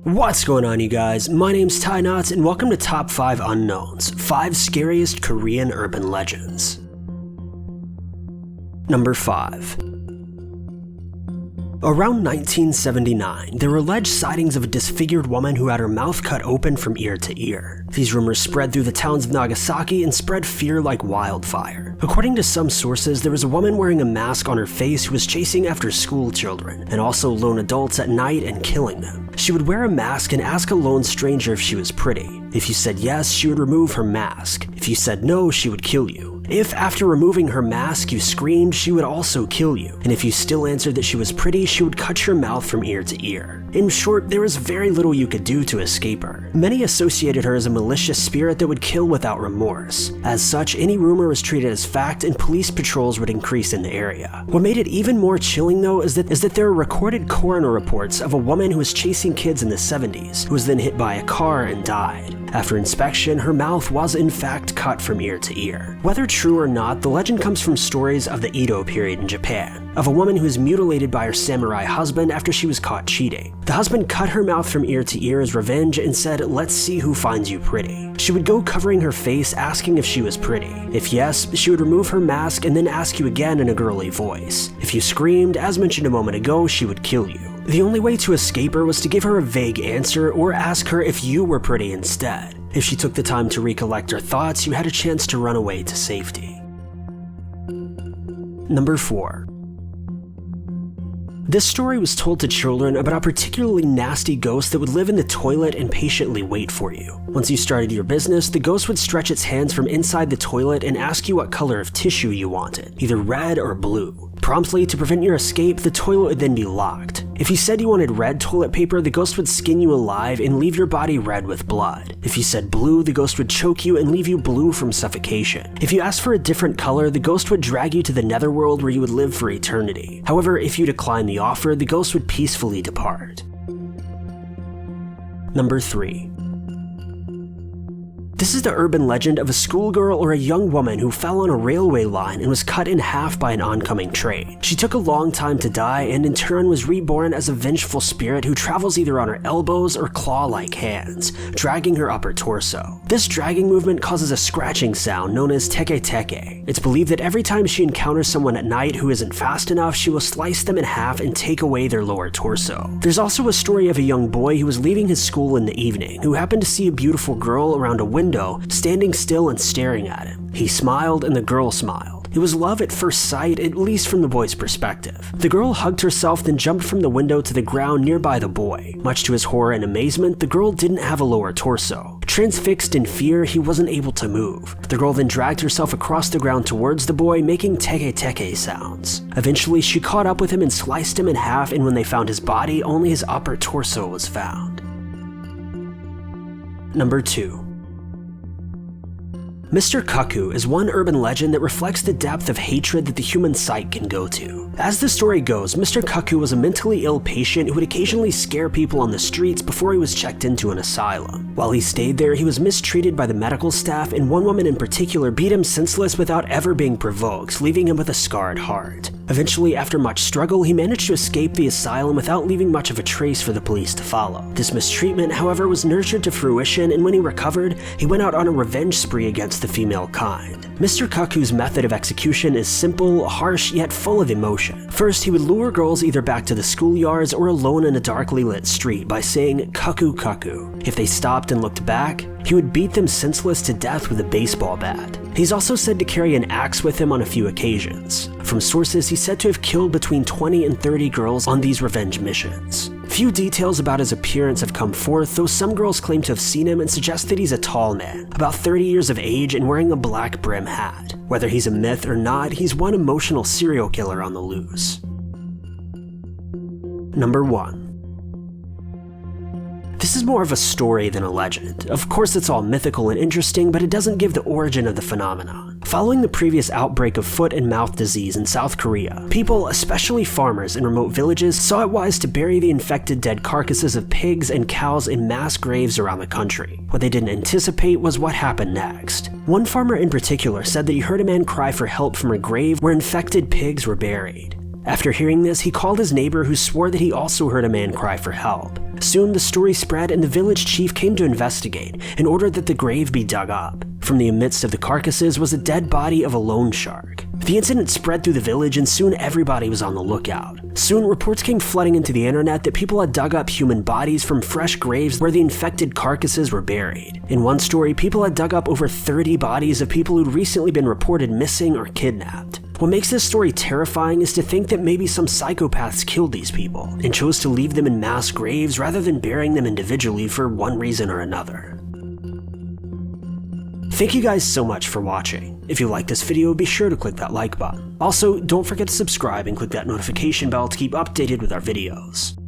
What's going on, you guys? My name's Ty Knots, and welcome to Top 5 Unknowns, 5 Scariest Korean Urban Legends. Number 5. Around 1979, there were alleged sightings of a disfigured woman who had her mouth cut open from ear to ear. These rumors spread through the towns of Nagasaki and spread fear like wildfire. According to some sources, there was a woman wearing a mask on her face who was chasing after school children, and also lone adults at night and killing them. She would wear a mask and ask a lone stranger if she was pretty. If you said yes, she would remove her mask. If you said no, she would kill you. If, after removing her mask, you screamed, she would also kill you. And if you still answered that she was pretty, she would cut your mouth from ear to ear. In short, there was very little you could do to escape her. Many associated her as a malicious spirit that would kill without remorse. As such, any rumor was treated as fact and police patrols would increase in the area. What made it even more chilling, though, is that there are recorded coroner reports of a woman who was chasing kids in the 70s, who was then hit by a car and died. After inspection, her mouth was in fact cut from ear to ear. Whether true or not, the legend comes from stories of the Edo period in Japan, of a woman who was mutilated by her samurai husband after she was caught cheating. The husband cut her mouth from ear to ear as revenge and said, "Let's see who finds you pretty." She would go covering her face asking if she was pretty. If yes, she would remove her mask and then ask you again in a girly voice. If you screamed, as mentioned a moment ago, she would kill you. The only way to escape her was to give her a vague answer or ask her if you were pretty instead. If she took the time to recollect her thoughts, you had a chance to run away to safety. Number 4. This story was told to children about a particularly nasty ghost that would live in the toilet and patiently wait for you. Once you started your business, the ghost would stretch its hands from inside the toilet and ask you what color of tissue you wanted, either red or blue. Promptly, to prevent your escape, the toilet would then be locked. If you said you wanted red toilet paper, the ghost would skin you alive and leave your body red with blood. If you said blue, the ghost would choke you and leave you blue from suffocation. If you asked for a different color, the ghost would drag you to the netherworld where you would live for eternity. However, if you declined the offer, the ghost would peacefully depart. Number 3. This is the urban legend of a schoolgirl or a young woman who fell on a railway line and was cut in half by an oncoming train. She took a long time to die and in turn was reborn as a vengeful spirit who travels either on her elbows or claw-like hands, dragging her upper torso. This dragging movement causes a scratching sound known as teke teke. It's believed that every time she encounters someone at night who isn't fast enough, she will slice them in half and take away their lower torso. There's also a story of a young boy who was leaving his school in the evening who happened to see a beautiful girl around a window standing still and staring at him. He smiled and the girl smiled. It was love at first sight, at least from the boy's perspective. The girl hugged herself, then jumped from the window to the ground nearby the boy. Much to his horror and amazement, the girl didn't have a lower torso. Transfixed in fear, he wasn't able to move. The girl then dragged herself across the ground towards the boy, making teke teke sounds. Eventually, she caught up with him and sliced him in half, and when they found his body, only his upper torso was found. Number 2. Mr. Cuckoo is one urban legend that reflects the depth of hatred that the human sight can go to. As the story goes, Mr. Cuckoo was a mentally ill patient who would occasionally scare people on the streets before he was checked into an asylum. While he stayed there, he was mistreated by the medical staff, and one woman in particular beat him senseless without ever being provoked, leaving him with a scarred heart. Eventually, after much struggle, he managed to escape the asylum without leaving much of a trace for the police to follow. This mistreatment, however, was nurtured to fruition, and when he recovered, he went out on a revenge spree against the female kind. Mr. Cuckoo's method of execution is simple, harsh, yet full of emotion. First, he would lure girls either back to the schoolyards or alone in a darkly lit street by saying, "Cuckoo, cuckoo." If they stopped and looked back, he would beat them senseless to death with a baseball bat. He's also said to carry an axe with him on a few occasions. From sources, he's said to have killed between 20 and 30 girls on these revenge missions. Few details about his appearance have come forth, though some girls claim to have seen him and suggest that he's a tall man, about 30 years of age and wearing a black brim hat. Whether he's a myth or not, he's one emotional serial killer on the loose. Number 1. This is more of a story than a legend. Of course, it's all mythical and interesting, but it doesn't give the origin of the phenomenon. Following the previous outbreak of foot and mouth disease in South Korea, people, especially farmers in remote villages, saw it wise to bury the infected dead carcasses of pigs and cows in mass graves around the country. What they didn't anticipate was what happened next. One farmer in particular said that he heard a man cry for help from a grave where infected pigs were buried. After hearing this, he called his neighbor who swore that he also heard a man cry for help. Soon the story spread and the village chief came to investigate and ordered that the grave be dug up. From the midst of the carcasses was a dead body of a loan shark. The incident spread through the village and soon everybody was on the lookout. Soon reports came flooding into the internet that people had dug up human bodies from fresh graves where the infected carcasses were buried. In one story, people had dug up over 30 bodies of people who'd recently been reported missing or kidnapped. What makes this story terrifying is to think that maybe some psychopaths killed these people and chose to leave them in mass graves rather than burying them individually for one reason or another. Thank you guys so much for watching. If you liked this video, be sure to click that like button. Also, don't forget to subscribe and click that notification bell to keep updated with our videos.